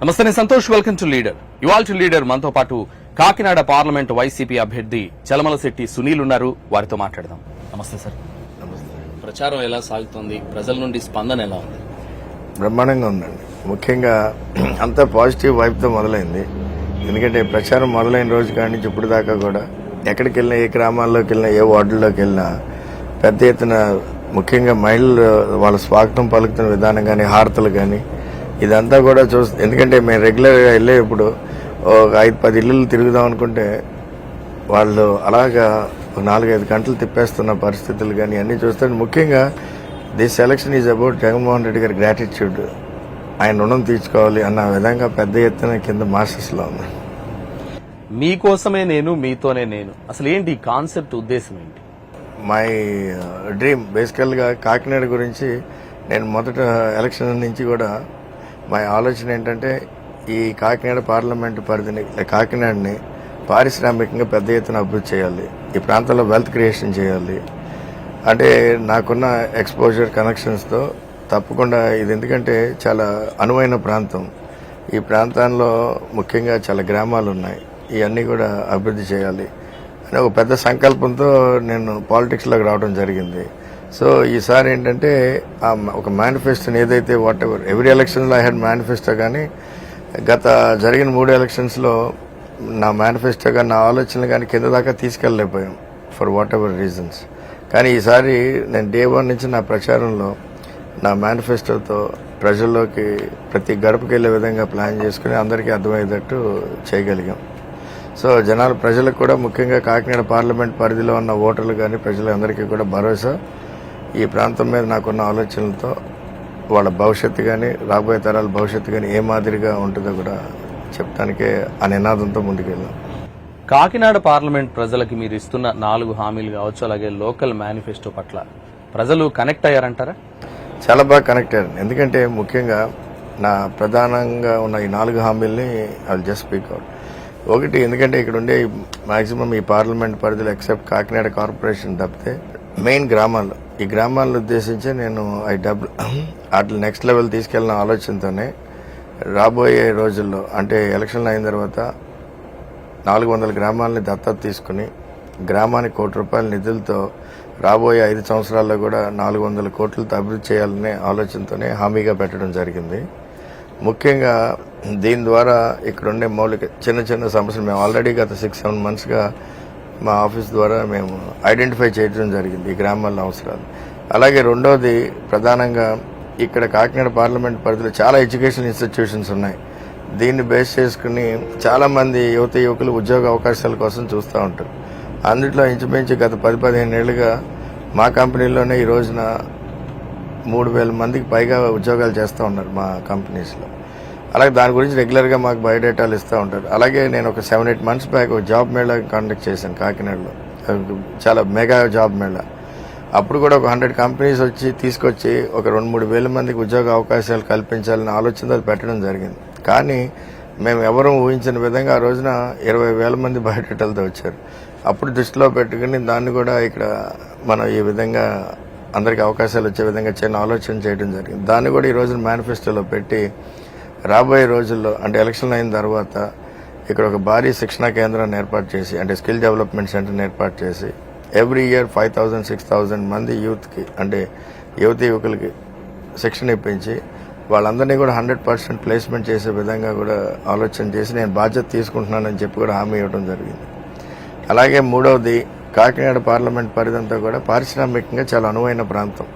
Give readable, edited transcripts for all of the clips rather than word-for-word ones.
నమస్తే, నేను Santosh. Welcome to Leader. ఇవాళ లీడర్ మనతో పాటు కాకినాడ పార్లమెంట్ వైసీపీ అభ్యర్థి చలమలశెట్టి సునీల్ ఉన్నారు. వారితో మాట్లాడదాం. నమస్తే సార్. నమస్తే. ప్రచారం ఎలా సాగుతుంది? ప్రజల నుండి స్పందన ఎలా ఉంది? బ్రహ్మాండంగా ఉందండి. ముఖ్యంగా అంతా పాజిటివ్ వైపుతో మొదలైంది. ఎందుకంటే ప్రచారం మొదలైన రోజు కాడి నుంచి ఇప్పుడు దాకా కూడా ఎక్కడికి వెళ్ళినా, ఏ గ్రామాల్లోకి వెళ్ళినా, ఏ వార్డుల్లోకి వెళ్ళినా పెద్ద ఎత్తున ముఖ్యంగా మహిళలు వాళ్ళ స్వాగతం పలుకుతున్న విధానం కానీ, హారతలు కానీ ఇదంతా కూడా ఎందుకంటే మేము రెగ్యులర్గా వెళ్ళే ఇప్పుడు ఒక 5-10 ఇళ్ళు తిరుగుదాం అనుకుంటే వాళ్ళు అలాగా 4-5 గంటలు తిప్పేస్తున్న పరిస్థితులు కానీ అన్నీ చూస్తే ముఖ్యంగా this election is about Jaganmohan Reddy గారి గ్రాటిట్యూడ్. ఆయన రుణం తీర్చుకోవాలి అన్న విధంగా పెద్ద ఎత్తున కింద మాస్టర్స్లో ఉంది. మీకోసమే నేను, మీతోనే నేను, అసలు ఏంటి కాన్సెప్ట్, ఉద్దేశం ఏంటి? మై డ్రీమ్ బేసికల్గా కాకినాడ గురించి నేను మొదట ఎలక్షన్ నుంచి కూడా మా ఆలోచన ఏంటంటే ఈ కాకినాడ పార్లమెంటు పరిధిని, కాకినాడని పారిశ్రామికంగా పెద్ద ఎత్తున అభివృద్ధి చేయాలి, ఈ ప్రాంతంలో వెల్త్ క్రియేషన్ చేయాలి. అంటే నాకున్న ఎక్స్పోజర్ కనెక్షన్స్తో తప్పకుండా ఇది, ఎందుకంటే చాలా అనువైన ప్రాంతం. ఈ ప్రాంతంలో ముఖ్యంగా చాలా గ్రామాలు ఉన్నాయి, ఇవన్నీ కూడా అభివృద్ధి చేయాలి అని ఒక పెద్ద సంకల్పంతో నేను పాలిటిక్స్లోకి రావడం జరిగింది. సో ఈసారి ఏంటంటే ఒక మేనిఫెస్టోని ఏదైతే వాట్ ఎవర్ ఎవ్రీ ఎలక్షన్లో ఐ హ్యాడ్ మేనిఫెస్టో, కానీ గత జరిగిన 3 ఎలక్షన్స్లో నా మేనిఫెస్టో కానీ నా ఆలోచనలు కానీ కింద దాకా తీసుకెళ్ళలేకపోయాం ఫర్ వాట్ ఎవర్ రీజన్స్. కానీ ఈసారి నేను డే 1 నుంచి నా ప్రచారంలో నా మేనిఫెస్టోతో ప్రజల్లోకి ప్రతి గడపకి వెళ్ళే విధంగా ప్లాన్ చేసుకుని అందరికీ అర్థమయ్యేటట్టు చేయగలిగాం. సో ప్రజలకు కూడా ముఖ్యంగా కాకినాడ పార్లమెంట్ పరిధిలో ఉన్న ఓటర్లు కానీ ప్రజలందరికీ కూడా భరోసా, ఈ ప్రాంతం మీద నాకున్న ఆలోచనలతో వాళ్ళ భవిష్యత్తు కానీ, రాబోయే తరాల భవిష్యత్తు కానీ ఏ మాదిరిగా ఉంటుందో కూడా చెప్పడానికే ఆ నినాదంతో ముందుకెళ్ళాం. కాకినాడ పార్లమెంట్ ప్రజలకి మీరు ఇస్తున్న 4 హామీలు కావచ్చు, అలాగే లోకల్ మేనిఫెస్టో పట్ల ప్రజలు కనెక్ట్ అయ్యారంటారా? చాలా బాగా కనెక్ట్ అయ్యారు. ఎందుకంటే ముఖ్యంగా నా ప్రధానంగా ఉన్న ఈ 4 హామీల్ని I will just speak out. ఒకటి, ఎందుకంటే ఇక్కడ ఉండే మాక్సిమం ఈ పార్లమెంట్ పరిధిలో ఎక్సెప్ట్ కాకినాడ కార్పొరేషన్ తప్పితే మెయిన్ గ్రామాలు, ఈ గ్రామాలను ఉద్దేశించి నేను వాటి నెక్స్ట్ లెవెల్ తీసుకెళ్లిన ఆలోచనతోనే రాబోయే రోజుల్లో, అంటే ఎలక్షన్లు అయిన తర్వాత 400 గ్రామాలని దత్తత తీసుకుని గ్రామానికి ₹1 నిధులతో రాబోయే 5 సంవత్సరాల్లో కూడా 400 కోట్లతో అభివృద్ధి చేయాలనే ఆలోచనతోనే హామీగా పెట్టడం జరిగింది. ముఖ్యంగా దీని ద్వారా ఇక్కడుండే మౌలిక చిన్న సమస్యలు మేము ఆల్రెడీ గత 6-7 మంత్స్గా మా ఆఫీస్ ద్వారా మేము ఐడెంటిఫై చేయడం జరిగింది ఈ గ్రామాల అవసరాలు. అలాగే రెండోది, ప్రధానంగా ఇక్కడ కాకినాడ పార్లమెంట్ పరిధిలో చాలా ఎడ్యుకేషన్ ఇన్స్టిట్యూషన్స్ ఉన్నాయి. దీన్ని బేస్ చేసుకుని చాలామంది యువకులు ఉద్యోగ అవకాశాల కోసం చూస్తూ ఉంటారు. అందులో ఇంచుమించు గత 10-15 ఏళ్లుగా మా కంపెనీలోనే ఈ రోజున 3,000 మందికి పైగా ఉద్యోగాలు చేస్తూ ఉన్నారు మా కంపెనీస్లో. అలాగే దాని గురించి రెగ్యులర్గా మాకు బయోడేటాలు ఇస్తూ ఉంటారు. అలాగే నేను ఒక 7-8 మంత్స్ బ్యాక్ ఒక జాబ్ మేళా కండక్ట్ చేశాను కాకినాడలో, చాలా మెగా జాబ్ మేళా. అప్పుడు కూడా ఒక 100 కంపెనీస్ తీసుకొచ్చి ఒక 2-3 వేల మందికి ఉద్యోగ అవకాశాలు కల్పించాలని ఆలోచనతో పెట్టడం జరిగింది. కానీ మేము ఎవరూ ఊహించిన విధంగా ఆ రోజున 20,000 మంది బయోడేటాలతో వచ్చారు. అప్పుడు దృష్టిలో పెట్టుకుని దాన్ని కూడా ఇక్కడ మనం ఈ విధంగా అందరికీ అవకాశాలు వచ్చే విధంగా చిన్న ఆలోచన చేయడం జరిగింది. దాన్ని కూడా ఈ రోజున మేనిఫెస్టోలో పెట్టి రాబోయే రోజుల్లో, అంటే ఎలక్షన్ అయిన తర్వాత ఇక్కడ ఒక భారీ శిక్షణా కేంద్రాన్ని ఏర్పాటు చేసి, అంటే స్కిల్ డెవలప్మెంట్ సెంటర్ని ఏర్పాటు చేసి ఎవ్రీ ఇయర్ 5,000-6,000 మంది యూత్కి, అంటే యువకులకి శిక్షణ ఇప్పించి వాళ్ళందరినీ కూడా 100% ప్లేస్మెంట్ చేసే విధంగా కూడా ఆలోచన చేసి నేను బాధ్యత తీసుకుంటున్నానని చెప్పి కూడా హామీ ఇవ్వడం జరిగింది. అలాగే మూడవది, కాకినాడ పార్లమెంట్ పరిధంతా కూడా పారిశ్రామికంగా చాలా అనువైన ప్రాంతం.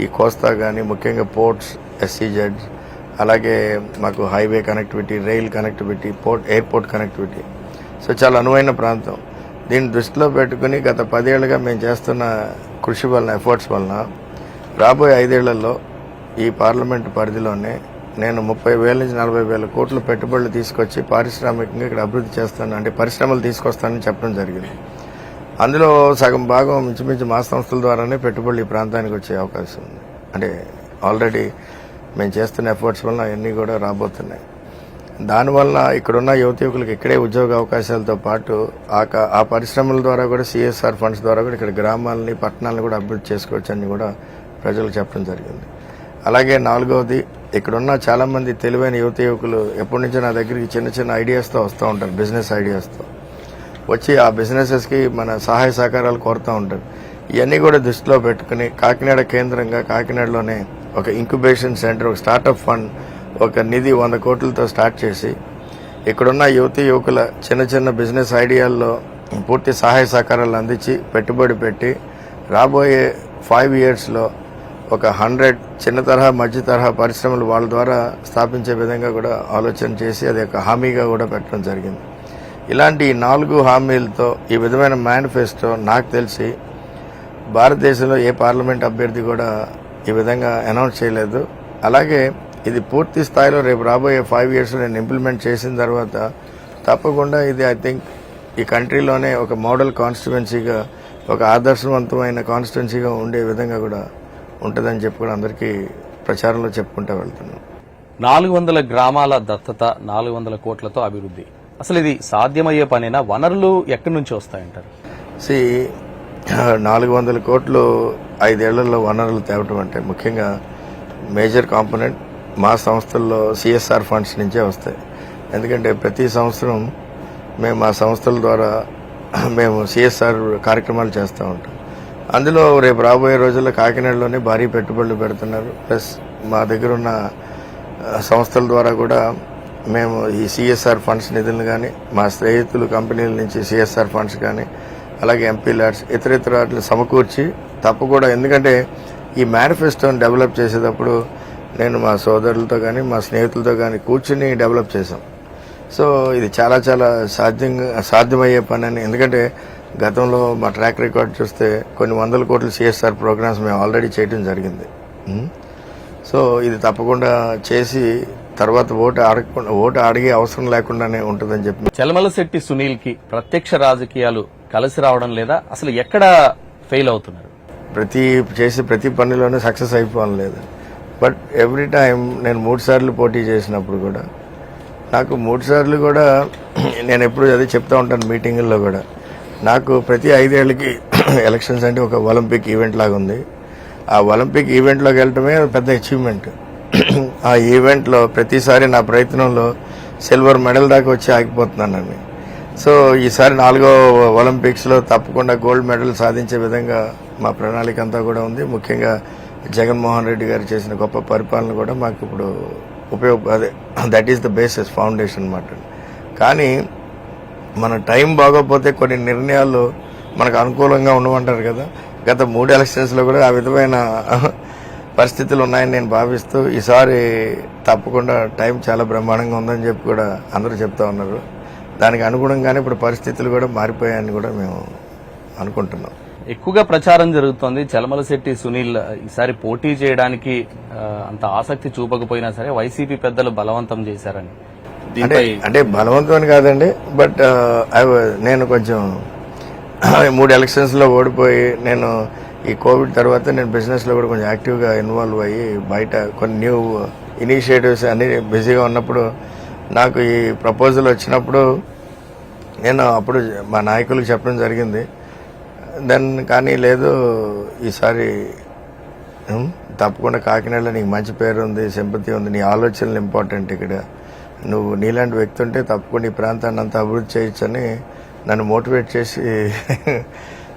ఈ కోస్తా కానీ, ముఖ్యంగా పోర్ట్స్, SEZ, అలాగే మాకు highway connectivity, rail connectivity, airport connectivity, so చాలా అనువైన ప్రాంతం. దీన్ని దృష్టిలో పెట్టుకుని గత 10 ఏళ్లుగా మేము చేస్తున్న కృషి వలన, ఎఫర్ట్స్ వలన రాబోయే 5 ఏళ్లలో ఈ పార్లమెంటు పరిధిలోనే నేను 30,000 నుంచి 40,000 కోట్ల పెట్టుబడులు తీసుకొచ్చి పారిశ్రామికంగా ఇక్కడ అభివృద్ధి చేస్తాను, అంటే పరిశ్రమలు తీసుకొస్తానని చెప్పడం జరిగింది. అందులో సగం భాగం ఇంచుమించు మా సంస్థల ద్వారానే పెట్టుబడులు ఈ ప్రాంతానికి వచ్చే అవకాశం ఉంది. అంటే ఆల్రెడీ మేము చేస్తున్న ఎఫర్ట్స్ వల్ల అవన్నీ కూడా రాబోతున్నాయి. దానివల్ల ఇక్కడున్న యువకులకు ఇక్కడే ఉద్యోగ అవకాశాలతో పాటు ఆ పరిశ్రమల ద్వారా కూడా CSR ఫండ్స్ ద్వారా కూడా ఇక్కడ గ్రామాలని, పట్టణాలను కూడా అభివృద్ధి చేసుకోవచ్చు అని కూడా ప్రజలకు చెప్పడం జరిగింది. అలాగే నాలుగవది, ఇక్కడున్న చాలా మంది తెలివైన యువత యువకులు ఎప్పటి నుంచో నా దగ్గరికి చిన్న చిన్న ఐడియాస్తో వస్తూ ఉంటారు, బిజినెస్ ఐడియాస్తో వచ్చి ఆ బిజినెసెస్కి మన సహాయ సహకారాలు కోరుతూ ఉంటారు. ఇవన్నీ కూడా దృష్టిలో పెట్టుకుని కాకినాడ కేంద్రంగా కాకినాడలోనే ఒక ఇంక్యుబేషన్ సెంటర్, ఒక స్టార్టప్ ఫండ్, ఒక నిధి 100 కోట్లతో స్టార్ట్ చేసి ఇక్కడున్న యువతి యువకుల చిన్న చిన్న బిజినెస్ ఐడియాల్లో పూర్తి సహాయ సహకారాలు అందించి పెట్టుబడి పెట్టి రాబోయే 5 yearsలో ఒక 100 చిన్న తరహా మధ్య తరహా పరిశ్రమలు వాళ్ళ ద్వారా స్థాపించే విధంగా కూడా ఆలోచన చేసి అది ఒక హామీగా కూడా పెట్టడం జరిగింది. ఇలాంటి 4 హామీలతో ఈ విధమైన మేనిఫెస్టో నాకు తెలిసి భారతదేశంలో ఏ పార్లమెంట్ అభ్యర్థి కూడా ఈ విధంగా అనౌన్స్ చేయలేదు. అలాగే ఇది పూర్తి స్థాయిలో రేపు రాబోయే 5 years నేను ఇంప్లిమెంట్ చేసిన తర్వాత తప్పకుండా ఇది ఐ థింక్ ఈ కంట్రీలోనే ఒక మోడల్ కాన్స్టిట్యువెన్సీగా, ఒక ఆదర్శవంతమైన కాన్స్టిట్యువెన్సీగా ఉండే విధంగా కూడా ఉంటుందని చెప్పి కూడా అందరికీ ప్రచారంలో చెప్పుకుంటూ వెళ్తున్నాం. 400 గ్రామాల దత్తత, 400 కోట్లతో అభివృద్ధి, అసలు ఇది సాధ్యమయ్యే పనేనా? వనరులు ఎక్కడి నుంచి వస్తాయంటారు? 400 కోట్లు 5 ఏళ్లలో వనరులు తేవటం అంటే ముఖ్యంగా మేజర్ కాంపోనెంట్ మా సంస్థల్లో CSR ఫండ్స్ నుంచే వస్తాయి. ఎందుకంటే ప్రతి సంవత్సరం మేము మా సంస్థల ద్వారా మేము CSR కార్యక్రమాలు చేస్తూ ఉంటాం. అందులో రేపు రాబోయే రోజుల్లో కాకినాడలోనే భారీ పెట్టుబడులు పెడుతున్నారు. ప్లస్ మా దగ్గర ఉన్న సంస్థల ద్వారా కూడా మేము ఈ CSR ఫండ్స్ నిధులను కానీ, మా స్నేహితులు కంపెనీల నుంచి CSR ఫండ్స్ కానీ, అలాగే MP ల్యాడ్స్ ఇతర వాటిని సమకూర్చి తప్పకుండా, ఎందుకంటే ఈ మేనిఫెస్టోని డెవలప్ చేసేటప్పుడు నేను మా సోదరులతో కానీ మా స్నేహితులతో కానీ కూర్చుని డెవలప్ చేశాం. సో ఇది చాలా చాలా సాధ్యమయ్యే పని అని, ఎందుకంటే గతంలో మా ట్రాక్ రికార్డ్ చూస్తే కొన్ని 100 కోట్ల CSR ప్రోగ్రామ్స్ మేము ఆల్రెడీ చేయడం జరిగింది. సో ఇది తప్పకుండా చేసి తర్వాత ఓటు అడిగే అవసరం లేకుండానే ఉంటుందని చెప్పి. చలమలశెట్టి సునీల్కి ప్రత్యక్ష రాజకీయాలు కలిసి రావడం లేదా? అసలు ఎక్కడ ఫెయిల్ అవుతున్నారు? చేసే ప్రతి పనిలోనే సక్సెస్ అయిపోవడం లేదు. బట్ ఎవ్రీ టైం నేను 3 సార్లు పోటీ చేసినప్పుడు కూడా నాకు 3 సార్లు కూడా నేను ఎప్పుడు అదే చెప్తా ఉంటాను మీటింగుల్లో కూడా, నాకు ప్రతి 5 ఏళ్ళకి ఎలక్షన్స్ అంటే ఒక ఒలింపిక్ ఈవెంట్ లాగా ఉంది. ఆ ఒలింపిక్ ఈవెంట్లోకి వెళ్ళటమే పెద్ద అచీవ్మెంట్. ఆ ఈవెంట్లో ప్రతిసారి నా ప్రయత్నంలో సిల్వర్ మెడల్ దాకా వచ్చి ఆగిపోతున్నానండి. సో ఈసారి 4వ ఒలింపిక్స్లో తప్పకుండా గోల్డ్ మెడల్ సాధించే విధంగా మా ప్రణాళిక అంతా కూడా ఉంది. ముఖ్యంగా జగన్మోహన్ రెడ్డి గారు చేసిన గొప్ప పరిపాలన కూడా మాకు ఇప్పుడు that is the basis, foundation అన్నమాట. కానీ మన టైం బాగోకపోతే కొన్ని నిర్ణయాలు మనకు అనుకూలంగా ఉండమంటారు కదా. గత 3 ఎలక్షన్స్లో కూడా ఆ విధమైన పరిస్థితులు ఉన్నాయని నేను భావిస్తూ ఈసారి తప్పకుండా టైం చాలా బ్రహ్మాండంగా ఉందని చెప్పి కూడా అందరూ చెప్తా ఉన్నారు. దానికి అనుగుణంగానే ఇప్పుడు పరిస్థితులు కూడా మారిపోయాయని కూడా మేము అనుకుంటున్నాం. ఎక్కువగా ప్రచారం జరుగుతోంది చలమలశెట్టి సునీల్ ఈసారి పోటీ చేయడానికి అంత ఆసక్తి చూపకపోయినా సరే వైసీపీ పెద్దలు బలవంతం చేశారని. అంటే బలవంతం అని కాదండి, బట్ నేను కొంచెం 3 ఎలక్షన్స్ లో ఓడిపోయి నేను ఈ కోవిడ్ తర్వాత నేను బిజినెస్ లో కూడా కొంచెం యాక్టివ్గా ఇన్వాల్వ్ అయ్యి బయట కొన్ని న్యూ ఇనిషియేటివ్స్ అన్ని బిజీగా ఉన్నప్పుడు నాకు ఈ ప్రపోజల్ వచ్చినప్పుడు నేను అప్పుడు మా నాయకులకు చెప్పడం జరిగింది. కానీ లేదు, ఈసారి తప్పకుండా కాకినాడలో నీకు మంచి పేరు ఉంది, సింపతి ఉంది, నీ ఆలోచనలు ఇంపార్టెంట్, ఇక్కడ నువ్వు నీలాంటి వ్యక్తి ఉంటే తప్పకుండా ఈ ప్రాంతాన్ని అంతా అభివృద్ధి చేయొచ్చని నన్ను మోటివేట్ చేసి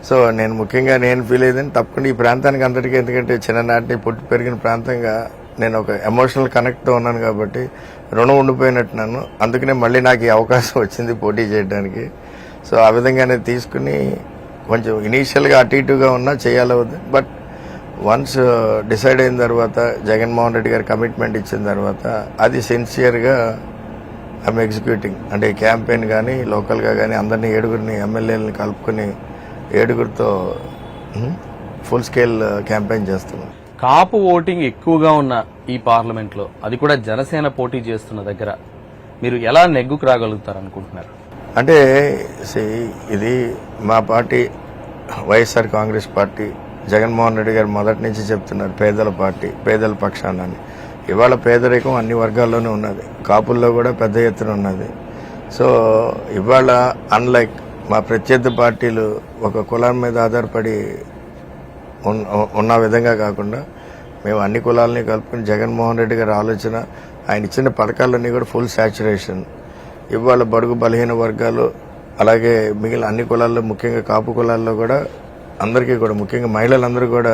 సో నేను ముఖ్యంగా నేను ఫీల్ అయ్యేదని తప్పకుండా ఈ ప్రాంతానికి అందరికీ, ఎందుకంటే చిన్ననాటిని పుట్టి పెరిగిన ప్రాంతంగా నేను ఒక ఎమోషనల్ కనెక్ట్తో ఉన్నాను కాబట్టి రుణం ఉండిపోయినట్టు నన్ను, అందుకనే మళ్ళీ నాకు ఈ అవకాశం వచ్చింది పోటీ చేయడానికి. సో ఆ విధంగానే తీసుకుని కొంచెం ఇనీషియల్గా అటు ఇటుగా ఉన్నా చేయాలి వద్దు, బట్ వన్స్ డిసైడ్ అయిన తర్వాత జగన్మోహన్ రెడ్డి గారు కమిట్మెంట్ ఇచ్చిన తర్వాత అది సిన్సియర్గా ఐఎమ్ ఎగ్జిక్యూటింగ్. అంటే క్యాంపెయిన్ కానీ లోకల్గా కానీ అందరినీ 7గురిని ఎమ్మెల్యేలని కలుపుకొని 7గురితో ఫుల్ స్కేల్ క్యాంపెయిన్ చేస్తున్నాం. కాపు ఓటింగ్ ఎక్కువగా ఉన్న ఈ పార్లమెంట్ లో, అది కూడా జనసేన పోటీ చేస్తున్న దగ్గర మీరు ఎలా నెగ్గుకు రాగలుగుతారు అనుకుంటున్నారు? అంటే ఇది మా పార్టీ వైఎస్ఆర్ కాంగ్రెస్ పార్టీ, జగన్మోహన్ రెడ్డి గారు మొదటి నుంచి చెప్తున్నారు పేదల పార్టీ, పేదల పక్షానని. ఇవాళ పేదరికం అన్ని వర్గాల్లోనూ ఉన్నది, కాపుల్లో కూడా పెద్ద ఎత్తున ఉన్నది. సో ఇవాళ అన్లైక్ మా ప్రత్యర్థి పార్టీలు ఒక కులం మీద ఆధారపడి ఉన్న విధంగా కాకుండా మేము అన్ని కులాలని కలుపుకుని జగన్మోహన్ రెడ్డి గారి ఆలోచన, ఆయన ఇచ్చిన పథకాలన్నీ కూడా ఫుల్ సాచురేషన్. ఇవాళ బడుగు బలహీన వర్గాలు అలాగే మిగిలిన అన్ని కులాల్లో, ముఖ్యంగా కాపు కులాల్లో కూడా అందరికీ కూడా, ముఖ్యంగా మహిళలందరూ కూడా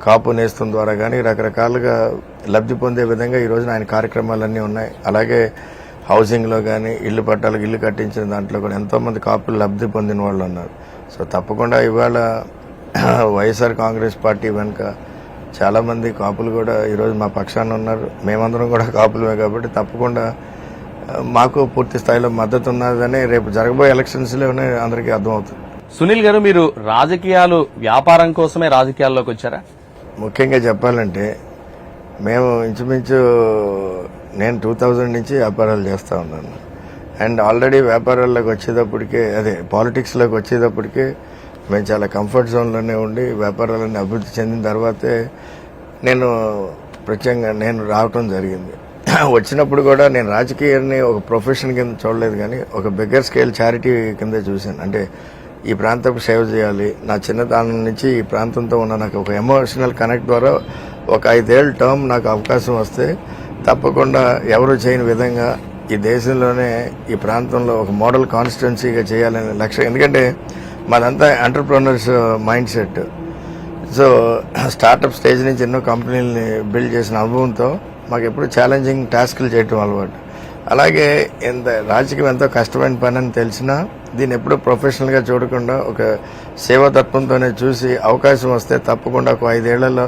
కాపు నేస్తం ద్వారా కానీ రకరకాలుగా లబ్ధి పొందే విధంగా ఈ రోజున ఆయన కార్యక్రమాలన్నీ ఉన్నాయి. అలాగే హౌసింగ్లో కానీ ఇల్లు పట్టాలకు ఇల్లు కట్టించిన దాంట్లో కూడా ఎంతోమంది కాపులు లబ్ధి పొందిన వాళ్ళు ఉన్నారు. సో తప్పకుండా ఇవాళ వైఎస్ఆర్ కాంగ్రెస్ పార్టీ వెనుక చాలామంది కాపులు కూడా ఈరోజు మా పక్షాన ఉన్నారు. మేమందరం కూడా కాపులమే కాబట్టి తప్పకుండా మాకు పూర్తి స్థాయిలో మద్దతు ఉన్నదని రేపు జరగబోయే ఎలక్షన్స్లోనే అందరికీ అర్థమవుతుంది. సునీల్ గారు, మీరు రాజకీయాలు వ్యాపారం కోసమే రాజకీయాల్లోకి వచ్చారా? ముఖ్యంగా చెప్పాలంటే మేము ఇంచుమించు నేను 2000 నుంచి వ్యాపారాలు చేస్తూ ఉన్నాను. అండ్ ఆల్రెడీ వ్యాపారాల్లోకి వచ్చేటప్పటికే, అదే పాలిటిక్స్లోకి వచ్చేటప్పటికే మేము చాలా కంఫర్ట్ జోన్లోనే ఉండి వ్యాపారాలన్నీ అభివృద్ధి చెందిన తర్వాతే నేను ప్రత్యేకంగా నేను రావటం జరిగింది. వచ్చినప్పుడు కూడా నేను రాజకీయాన్ని ఒక ప్రొఫెషన్ కింద చూడలేదు, కానీ ఒక బిగ్గర్ స్కేల్ చారిటీ కింద చూశాను. అంటే ఈ ప్రాంతపు సేవ చేయాలి. నా చిన్నతనం నుంచి ఈ ప్రాంతంతో ఉన్న నాకు ఒక ఎమోషనల్ కనెక్ట్ ద్వారా ఒక 5 ఏళ్ళ టర్మ్ నాకు అవకాశం వస్తే తప్పకుండా ఎవరు చేయని విధంగా ఈ దేశంలోనే ఈ ప్రాంతంలో ఒక మోడల్ కాన్స్టిట్యున్సీగా చేయాలనే లక్ష్యం. ఎందుకంటే మాదంతా entrepreneurs mind set. So startup stage నుంచి ఎన్నో కంపెనీలని బిల్డ్ చేసిన అనుభవంతో మాకు ఎప్పుడు ఛాలెంజింగ్ టాస్క్లు చేయటం అలవాటు. అలాగే రాజకీయం ఎంతో కష్టమైన పని అని తెలిసినా దీన్ని ఎప్పుడూ ప్రొఫెషనల్గా చూడకుండా ఒక సేవాతత్వంతోనే చూసి అవకాశం వస్తే తప్పకుండా ఒక 5 ఏళ్లలో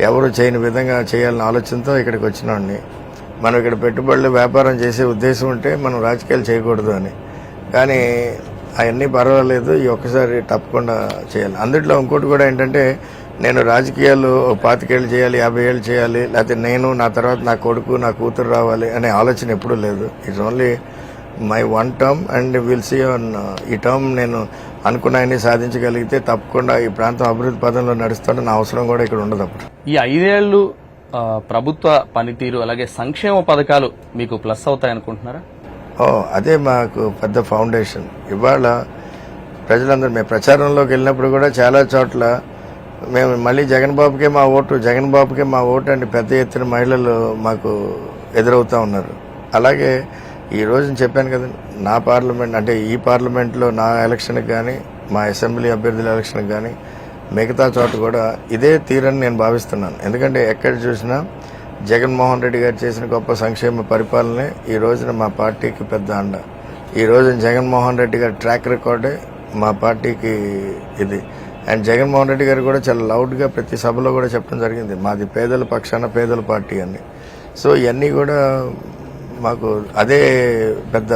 ఎవరు చేయని విధంగా చేయాలన్న ఆలోచనతో ఇక్కడికి వచ్చినాండి. మనం ఇక్కడ పెట్టుబడులు వ్యాపారం చేసే ఉద్దేశం ఉంటే మనం రాజకీయాలు చేయకూడదు అని. కానీ అవన్నీ పర్వాలేదు, ఈ ఒక్కసారి తప్పకుండా చేయాలి. అందుట్లో ఇంకోటి కూడా ఏంటంటే, నేను రాజకీయాలు 25 ఏళ్ళు చేయాలి, 50 ఏళ్ళు చేయాలి, లేకపోతే నేను నా తర్వాత నా కొడుకు నా కూతురు రావాలి అనే ఆలోచన ఎప్పుడూ లేదు. It's only my one term and will see on. ఈ టర్మ్ నేను అనుకున్నాయని సాధించగలిగితే తప్పకుండా ఈ ప్రాంతం అభివృద్ధి పదంలో నడుస్తాను. నా అవసరం కూడా ఇక్కడ ఉండదు. అప్పుడు ఈ 5 ఏళ్లు ప్రభుత్వ పనితీరు అలాగే సంక్షేమ పథకాలు మీకు ప్లస్ అవుతాయనుకుంటున్నారా? అదే మాకు పెద్ద ఫౌండేషన్. ఇవాళ ప్రజలందరూ మేము ప్రచారంలోకి వెళ్ళినప్పుడు కూడా చాలా చోట్ల మేము మళ్ళీ జగన్ బాబుకే మా ఓటు, జగన్ బాబుకే మా ఓటు అని పెద్ద ఎత్తున మహిళలు మాకు ఎదురవుతూ ఉన్నారు. అలాగే ఈ రోజు చెప్పాను కదా, నా పార్లమెంట్ అంటే ఈ పార్లమెంట్లో నా ఎలక్షన్కి కానీ మా అసెంబ్లీ అభ్యర్థుల ఎలక్షన్కి కానీ మిగతా చోట కూడా ఇదే తీరని నేను భావిస్తున్నాను. ఎందుకంటే ఎక్కడ చూసినా జగన్మోహన్ రెడ్డి గారు చేసిన గొప్ప సంక్షేమ పరిపాలనే ఈ రోజున మా పార్టీకి పెద్ద అండ. ఈ రోజున జగన్మోహన్ రెడ్డి గారి ట్రాక్ రికార్డే మా పార్టీకి ఇది. అండ్ జగన్మోహన్ రెడ్డి గారు కూడా చాలా లౌడ్గా ప్రతి సభలో కూడా చెప్పడం జరిగింది, మాది పేదల పక్షాన పేదల పార్టీ అని. సో ఇవన్నీ కూడా మాకు అదే పెద్ద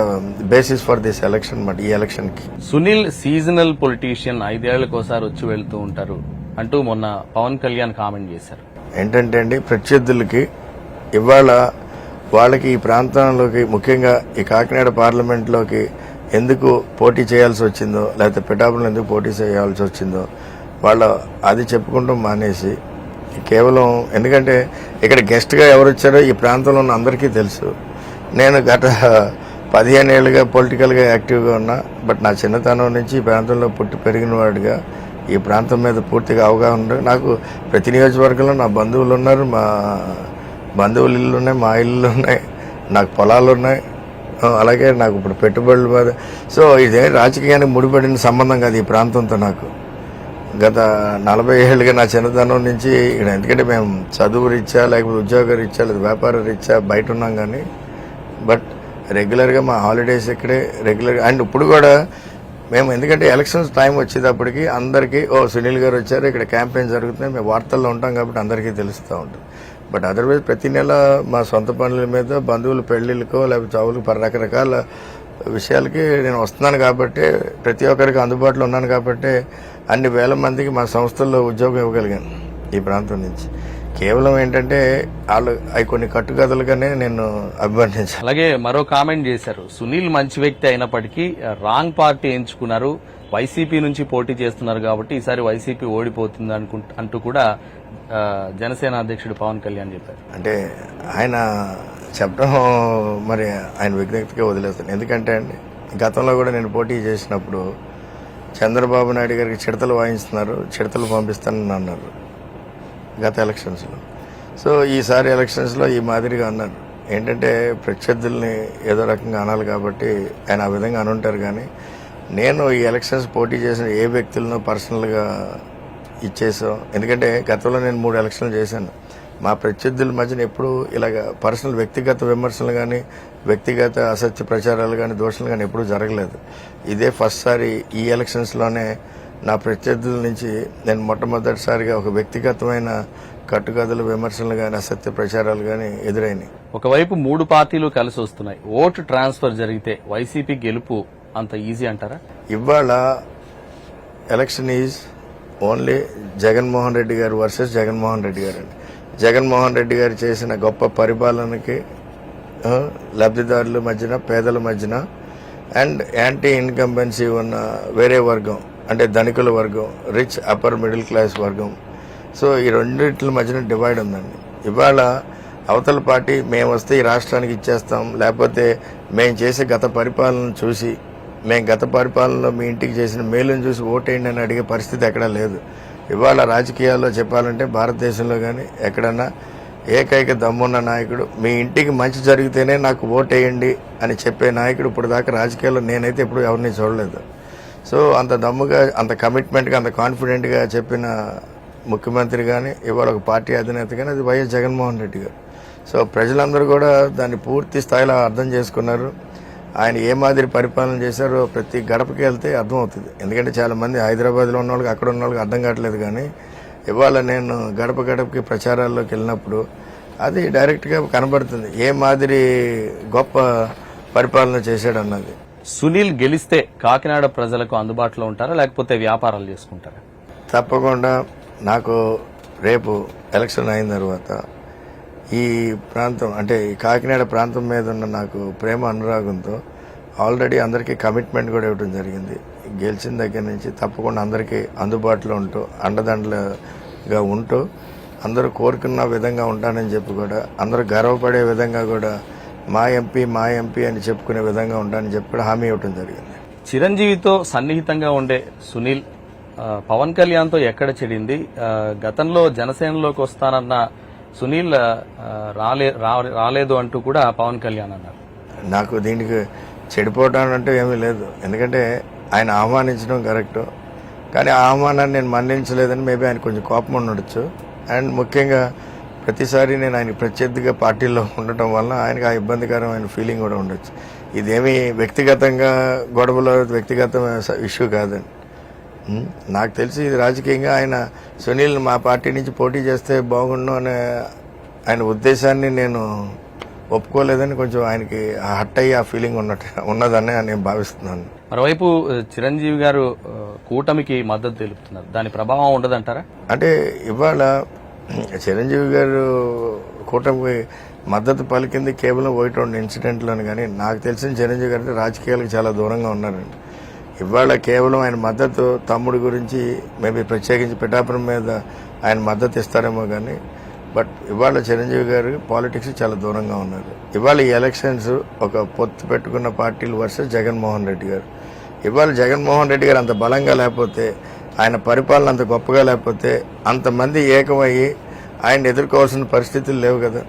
బేసిస్ ఫర్ దిస్ ఎలక్షన్ మాట. ఈ ఎలక్షన్ కి సునీల్ సీజనల్ పొలిటీషియన్, 5 ఏళ్లకోసారి వచ్చి వెళ్తూ ఉంటారు అంటూ మొన్న పవన్ కళ్యాణ్ కామెంట్ చేశారు. ఏంటంటే అండి, ప్రత్యర్థులకి ఇవాళ వాళ్ళకి ఈ ప్రాంతంలోకి, ముఖ్యంగా ఈ కాకినాడ పార్లమెంట్లోకి ఎందుకు పోటీ చేయాల్సి వచ్చిందో, లేకపోతే పిఠాపురంలో ఎందుకు పోటీ చేయాల్సి వచ్చిందో వాళ్ళు అది చెప్పుకుంటూ మానేసి కేవలం, ఎందుకంటే ఇక్కడ గెస్ట్గా ఎవరు వచ్చారో ఈ ప్రాంతంలో ఉన్న అందరికీ తెలుసు. నేను గత 15 ఏళ్ళుగా పొలిటికల్గా యాక్టివ్గా ఉన్నా. బట్ నా చిన్నతనం నుంచి ఈ ప్రాంతంలో పుట్టి పెరిగిన వాడిగా ఈ ప్రాంతం మీద పూర్తిగా అవగాహన ఉంది. నాకు ప్రతి నియోజకవర్గంలో నా బంధువులు ఉన్నారు, మా బంధువుల ఇల్లు ఉన్నాయి, మా ఇల్లు ఉన్నాయి, నాకు పొలాలు ఉన్నాయి, అలాగే నాకు ఇప్పుడు పెట్టుబడులు మీద. సో ఇదే రాజకీయానికి ముడిపడిన సంబంధం కాదు ఈ ప్రాంతంతో నాకు. గత 40 ఏళ్ళుగా నా చిన్నతనం నుంచి ఇక్కడ, ఎందుకంటే మేము చదువు రీత్యా లేకపోతే ఉద్యోగ రీత్యా లేదా వ్యాపార రీత్యా బయట ఉన్నాం. కానీ బట్ రెగ్యులర్గా మా హాలిడేస్ ఇక్కడే రెగ్యులర్గా. అండ్ ఇప్పుడు కూడా మేము, ఎందుకంటే ఎలక్షన్స్ టైం వచ్చేటప్పటికి అందరికీ సునీల్ గారు వచ్చారు, ఇక్కడ క్యాంపెయిన్ జరుగుతున్నాయి, మేము వార్తల్లో ఉంటాం కాబట్టి అందరికీ తెలుస్తూ ఉంటుంది. బట్ అదర్వైజ్ ప్రతి నెల మా సొంత పనుల మీద, బంధువుల పెళ్లిళ్ళకో లేకపోతే చావులకు రకరకాల విషయాలకి నేను వస్తున్నాను కాబట్టి, ప్రతి ఒక్కరికి అందుబాటులో ఉన్నాను కాబట్టి అన్ని వేల మందికి మా సంస్థల్లో ఉద్యోగం ఇవ్వగలిగాను ఈ ప్రాంతం నుంచి. కేవలం ఏంటంటే వాళ్ళు అవి కొన్ని కట్టుకథలుగానే నేను అభివర్ణించాను. అలాగే మరో కామెంట్ చేశారు, సునీల్ మంచి వ్యక్తి అయినప్పటికీ రాంగ్ పార్టీ ఎంచుకున్నారు, వైసీపీ నుంచి పోటీ చేస్తున్నారు కాబట్టి ఈసారి వైసీపీ ఓడిపోతుంది అంటూ కూడా జనసేన అధ్యక్షుడు పవన్ కళ్యాణ్ చెప్పారు. అంటే ఆయన చెప్పడం మరి ఆయన వ్యక్తిగతంగా వదిలేస్తాను. ఎందుకంటే అండి, గతంలో కూడా నేను పోటీ చేసినప్పుడు చంద్రబాబు నాయుడు గారికి చిడతలు వాయిస్తున్నారు, చిడతలు పంపిస్తానని అన్నారు గత ఎలక్షన్స్లో. సో ఈసారి ఎలక్షన్స్లో ఈ మాదిరిగా అన్నారు. ఏంటంటే ప్రత్యర్థుల్ని ఏదో రకంగా అనాలి కాబట్టి ఆయన ఆ విధంగా అనుంటారు. కానీ నేను ఈ ఎలక్షన్స్ పోటీ చేసిన ఏ వ్యక్తులను పర్సనల్గా ఇచ్చేసాం. ఎందుకంటే గతంలో నేను 3 ఎలక్షన్లు చేశాను. మా ప్రత్యర్థుల మధ్యన ఎప్పుడు ఇలాగ పర్సనల్ వ్యక్తిగత విమర్శలు కానీ వ్యక్తిగత అసత్య ప్రచారాలు కానీ దోషాలు కానీ ఎప్పుడూ జరగలేదు. ఇదే ఫస్ట్ సారి ఈ ఎలక్షన్స్లోనే నా ప్రత్యర్థుల నుంచి నేను మొట్టమొదటిసారిగా ఒక వ్యక్తిగతమైన కట్టుకథలు విమర్శలు కానీ అసత్య ప్రచారాలు కానీ ఎదురైనాయి. ఒకవైపు 3 పార్టీలు కలిసి వస్తున్నాయి. ఓటు ట్రాన్స్ఫర్ జరిగితే వైసీపీ గెలుపు అంత ఈజీ అంటారా? ఇవాళ election is only Jaganmohan Reddy గారు వర్సెస్ జగన్మోహన్ రెడ్డి గారు అండి. జగన్మోహన్ రెడ్డి గారు చేసిన గొప్ప పరిపాలనకి లబ్ధిదారుల మధ్యన పేదల మధ్యన అండ్ యాంటీ ఇన్కంబెన్సీ ఉన్న వేరే వర్గం అంటే ధనికుల వర్గం, రిచ్ అప్పర్ మిడిల్ క్లాస్ వర్గం. సో ఈ రెండింటి మధ్యన డివైడ్ ఉందండి. ఇవాళ అవతల పార్టీ మేము వస్తే ఈ రాష్ట్రానికి ఇచ్చేస్తాం, లేకపోతే మేము చేసే గత పరిపాలన చూసి మేము గత పరిపాలనలో మీ ఇంటికి చేసిన మేలును చూసి ఓటేయండి అని అడిగే పరిస్థితి ఎక్కడా లేదు. ఇవాళ రాజకీయాల్లో చెప్పాలంటే భారతదేశంలో కానీ ఎక్కడన్నా ఏకైక దమ్మున్న నాయకుడు మీ ఇంటికి మంచి జరిగితేనే నాకు ఓటేయండి అని చెప్పే నాయకుడు ఇప్పుడు దాకా రాజకీయాల్లో నేనైతే ఎప్పుడు ఎవరిని చూడలేదు. సో అంత దమ్ముగా, అంత కమిట్మెంట్గా, అంత కాన్ఫిడెంట్గా చెప్పిన ముఖ్యమంత్రి కానీ ఇవాళ ఒక పార్టీ అధినేత కానీ అది వైఎస్ జగన్మోహన్ రెడ్డి గారు. సో ప్రజలందరూ కూడా దాన్ని పూర్తి స్థాయిలో అర్థం చేసుకున్నారు. ఆయన ఏ మాదిరి పరిపాలన చేశారో ప్రతి గడపకి వెళ్తే అర్థమవుతుంది. ఎందుకంటే చాలా మంది హైదరాబాద్లో ఉన్న వాళ్ళకి అక్కడ ఉన్న వాళ్ళకి అర్థం కావట్లేదు. కానీ ఇవాళ నేను గడప గడపకి ప్రచారాల్లోకి వెళ్ళినప్పుడు అది డైరెక్ట్గా కనబడుతుంది ఏ మాదిరి గొప్ప పరిపాలన చేశాడన్నది. సునీల్ గెలిస్తే కాకినాడ ప్రజలకు అందుబాటులో ఉంటారా, లేకపోతే వ్యాపారాలు చేసుకుంటారా? తప్పకుండా నాకు రేపు ఎలక్షన్ అయిన తర్వాత ఈ ప్రాంతం అంటే ఈ కాకినాడ ప్రాంతం మీద ఉన్న నాకు ప్రేమ అనురాగంతో ఆల్రెడీ అందరికీ కమిట్మెంట్ కూడా ఇవ్వడం జరిగింది. గెలిచిన దగ్గర నుంచి తప్పకుండా అందరికీ అందుబాటులో ఉంటూ అండదండలుగా ఉంటూ అందరూ కోరుకున్న విధంగా ఉంటానని చెప్పి కూడా అందరూ గర్వపడే విధంగా కూడా మా ఎంపీ అని చెప్పుకునే విధంగా ఉంటానని చెప్పి కూడా హామీ ఇవ్వడం జరిగింది. చిరంజీవితో సన్నిహితంగా ఉండే సునీల్ పవన్ కళ్యాణ్తో ఎక్కడ చెడింది? గతంలో జనసేనలోకి వస్తానన్న సునీల్ రాలేదు అంటూ కూడా పవన్ కళ్యాణ్ అన్నారు. నాకు దీనికి చెడిపోవడం అంటే ఏమీ లేదు. ఎందుకంటే ఆయన ఆహ్వానించడం కరెక్ట్, కానీ ఆ ఆహ్వానాన్ని నేను మన్నించలేదని మేబీ ఆయన కొంచెం కోపం ఉండొచ్చు. అండ్ ముఖ్యంగా ప్రతిసారి నేను ఆయన ప్రత్యర్థిగా పార్టీలో ఉండటం వల్ల ఆయనకు ఆ ఇబ్బందికరమైన ఫీలింగ్ కూడా ఉండొచ్చు. ఇదేమీ వ్యక్తిగతంగా గొడవలో వ్యక్తిగత ఇష్యూ కాదండి. నాకు తెలిసి ఇది రాజకీయంగా ఆయన సునీల్ మా పార్టీ నుంచి పోటీ చేస్తే బాగుండు అనే ఆయన ఉద్దేశాన్ని నేను ఒప్పుకోలేదని కొంచెం ఆయనకి హట్ అయ్యి ఆ ఫీలింగ్ ఉన్నదని నేను భావిస్తున్నాను. మరోవైపు చిరంజీవి గారు కూటమికి మద్దతు తెలుపుతున్నారు, దాని ప్రభావం ఉండదంటారా? అంటే ఇవాళ చిరంజీవి గారు కూటమికి మద్దతు పలికింది కేవలం 1-2 ఇన్సిడెంట్లోని. కానీ నాకు తెలిసిన చిరంజీవి గారు అంటే రాజకీయాలకు చాలా దూరంగా ఉన్నారండి. ఇవాళ కేవలం ఆయన మద్దతు తమ్ముడి గురించి మేబీ ప్రత్యేకించి పిఠాపురం మీద ఆయన మద్దతు ఇస్తారేమో కానీ బట్ ఇవాళ చిరంజీవి గారు పాలిటిక్స్ చాలా దూరంగా ఉన్నారు. ఇవాళ ఈ ఎలక్షన్స్ ఒక పొత్తు పెట్టుకున్న పార్టీలు వర్సెస్ జగన్మోహన్ రెడ్డి గారు. ఇవాళ జగన్మోహన్ రెడ్డి గారు అంత బలంగా లేకపోతే, ఆయన పరిపాలన అంత గొప్పగా లేకపోతే అంతమంది ఏకమయ్యి ఆయన ఎదుర్కోవాల్సిన పరిస్థితులు లేవు కదా.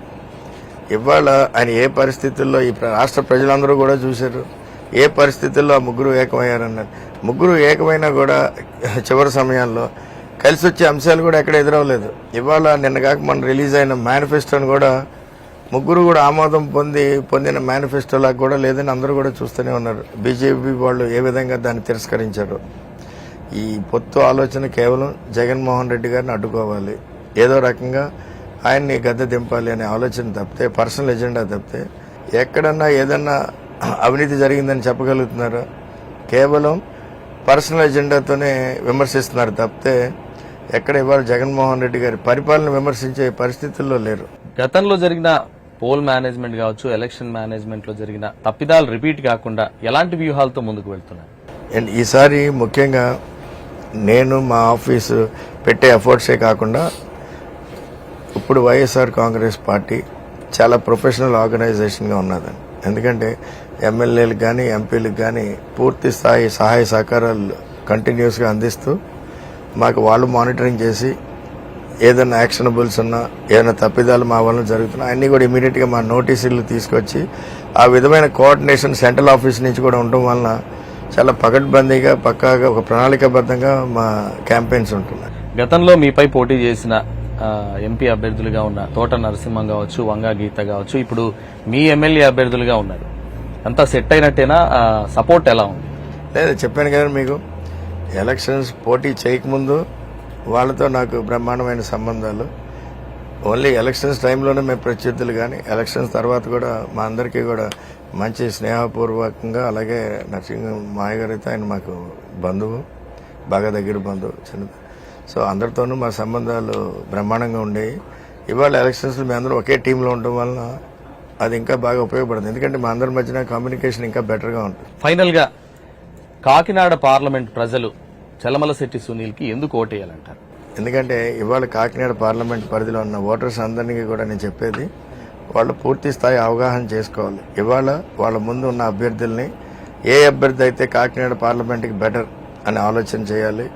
ఇవాళ ఆయన ఏ పరిస్థితుల్లో ఈ రాష్ట్ర ప్రజలందరూ కూడా చూశారు. ఏ పరిస్థితుల్లో ఆ ముగ్గురు ఏకమయ్యారన్నారు. ముగ్గురు ఏకమైనా కూడా చివరి సమయాల్లో కలిసి వచ్చే అంశాలు కూడా ఎక్కడ ఎదురవ్వలేదు. ఇవాళ నిన్న కాక మన రిలీజ్ అయిన మేనిఫెస్టోని కూడా ముగ్గురు కూడా ఆమోదం పొందిన మేనిఫెస్టోలాగా కూడా లేదని అందరూ కూడా చూస్తూనే ఉన్నారు. బీజేపీ వాళ్ళు ఏ విధంగా దాన్ని తిరస్కరించారు. ఈ పొత్తు ఆలోచన కేవలం జగన్మోహన్ రెడ్డి గారిని అడ్డుకోవాలి, ఏదో రకంగా ఆయన్ని గద్దె దింపాలి అనే ఆలోచన తప్పితే, పర్సనల్ ఎజెండా తప్పితే ఎక్కడన్నా ఏదన్నా అవినీతి జరిగిందని చెప్పగలుగుతున్నారు. కేవలం పర్సనల్ ఎజెండాతోనే విమర్శిస్తున్నారు తప్పితే ఎక్కడ ఇవాళ జగన్మోహన్ రెడ్డి గారి పరిపాలన విమర్శించే పరిస్థితుల్లో లేరు. గతంలో జరిగిన పోల్ మేనేజ్మెంట్ కావచ్చు, ఎలక్షన్ మేనేజ్మెంట్ లో జరిగిన తప్పిదాలు రిపీట్ కాకుండా ఎలాంటి వ్యూహాలతో ముందుకు వెళ్తున్నారు? అండ్ ఈసారి ముఖ్యంగా నేను మా ఆఫీసు పెట్టే ఎఫర్ట్సే కాకుండా ఇప్పుడు వైఎస్ఆర్ కాంగ్రెస్ పార్టీ చాలా ప్రొఫెషనల్ ఆర్గనైజేషన్గా ఉన్నదండి. ఎందుకంటే ఎమ్మెల్యేలకు కానీ ఎంపీలకు కానీ పూర్తి స్థాయి సహాయ సహకారాలు కంటిన్యూస్గా అందిస్తూ మాకు వాళ్ళు మానిటరింగ్ చేసి ఏదైనా యాక్షనబుల్స్ ఉన్నా ఏదైనా తప్పిదాలు మా వల్ల జరుగుతున్నా అన్నీ కూడా ఇమీడియట్గా మా నోటీసులు తీసుకొచ్చి ఆ విధమైన కోఆర్డినేషన్ సెంట్రల్ ఆఫీస్ నుంచి కూడా ఉండటం వలన చాలా పకడ్బందీగా పక్కాగా ఒక ప్రణాళికాబద్ధంగా మా క్యాంపెయిన్స్ ఉంటున్నాయి. గతంలో మీపై పోటీ చేసిన ఎంపీ అభ్యర్థులుగా ఉన్న తోట నరసింహం కావచ్చు, వంగా గీత కావచ్చు, ఇప్పుడు మీ ఎమ్మెల్యే అభ్యర్థులుగా ఉన్నారు. అంతా సెట్ అయినట్టేనా? సపోర్ట్ ఎలా ఉంది? లేదా చెప్పాను కదా మీకు, ఎలక్షన్స్ పోటీ చేయకముందు వాళ్ళతో నాకు బ్రహ్మాండమైన సంబంధాలు. ఓన్లీ ఎలక్షన్స్ టైంలోనే మేము ప్రత్యర్థులు, కానీ ఎలక్షన్స్ తర్వాత కూడా మా అందరికీ కూడా మంచి స్నేహపూర్వకంగా, అలాగే నరసింహ మాయ గారు అయితే ఆయన మాకు బంధువు, బాగా దగ్గర బంధువు చిన్న. సో అందరితోనూ మా సంబంధాలు బ్రహ్మాండంగా ఉండేవి. ఇవాళ ఎలక్షన్స్లో మేము అందరూ ఒకే టీంలో ఉండడం వలన అది ఇంకా బాగా ఉపయోగపడుతుంది. ఎందుకంటే మా అందరి మధ్యన కమ్యూనికేషన్ ఇంకా బెటర్గా ఉంటుంది. ఫైనల్ గా కాకినాడ పార్లమెంట్ ప్రజలు చలమలశెట్టి సునీల్కి ఎందుకు ఓటేయాలంటారు? ఎందుకంటే ఇవాళ కాకినాడ పార్లమెంట్ పరిధిలో ఉన్న ఓటర్స్ అందరికీ కూడా నేను చెప్పేది, వాళ్ళు పూర్తి స్థాయి అవగాహన చేసుకోవాలి. ఇవాళ వాళ్ళ ముందు ఉన్న అభ్యర్థుల్ని ఏ అభ్యర్థి అయితే కాకినాడ పార్లమెంట్కి బెటర్ అని ఆలోచన చేయాలి.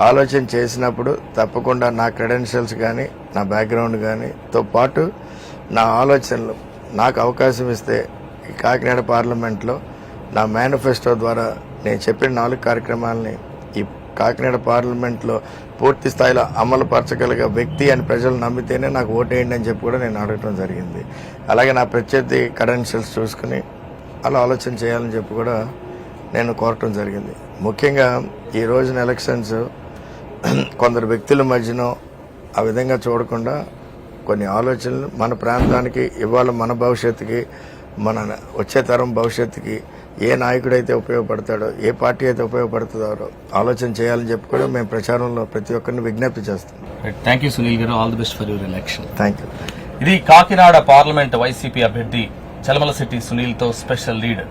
ఆలోచన చేసినప్పుడు తప్పకుండా నా క్రెడెన్షియల్స్ కానీ, నా బ్యాక్గ్రౌండ్ కానీ తో పాటు నా ఆలోచనలు నాకు అవకాశం ఇస్తే ఈ కాకినాడ పార్లమెంట్లో నా మేనిఫెస్టో ద్వారా నేను చెప్పిన 4 కార్యక్రమాలని ఈ కాకినాడ పార్లమెంట్లో పూర్తి స్థాయిలో అమలు పరచగలిగే వ్యక్తి అని ప్రజలు నమ్మితేనే నాకు ఓటేయండి అని చెప్పి కూడా నేను అడగటం జరిగింది. అలాగే నా ప్రత్యర్థి క్రెడెన్షియల్స్ చూసుకుని అలా ఆలోచన చేయాలని చెప్పి కూడా నేను కోరటం జరిగింది. ముఖ్యంగా ఈ రోజున ఎలక్షన్స్ కొందరు వ్యక్తుల మధ్యన ఆ విధంగా చూడకుండా కొన్ని ఆలోచనలు మన ప్రాంతానికి, ఇవాళ మన భవిష్యత్తుకి, మన వచ్చే తరం భవిష్యత్తుకి ఏ నాయకుడైతే ఉపయోగపడతాడో, ఏ పార్టీ అయితే ఉపయోగపడుతుందో ఆలోచన చేయాలని చెప్పి కూడా మేము ప్రచారంలో ప్రతి ఒక్కరిని విజ్ఞప్తి చేస్తాం. థ్యాంక్ యూ సునీల్ గారు, all the best for your election. Thank you. ఇది కాకినాడ పార్లమెంట్ వైసీపీ అభ్యర్థి చలమలశెట్టి సునీల్తో స్పెషల్ లీడ్.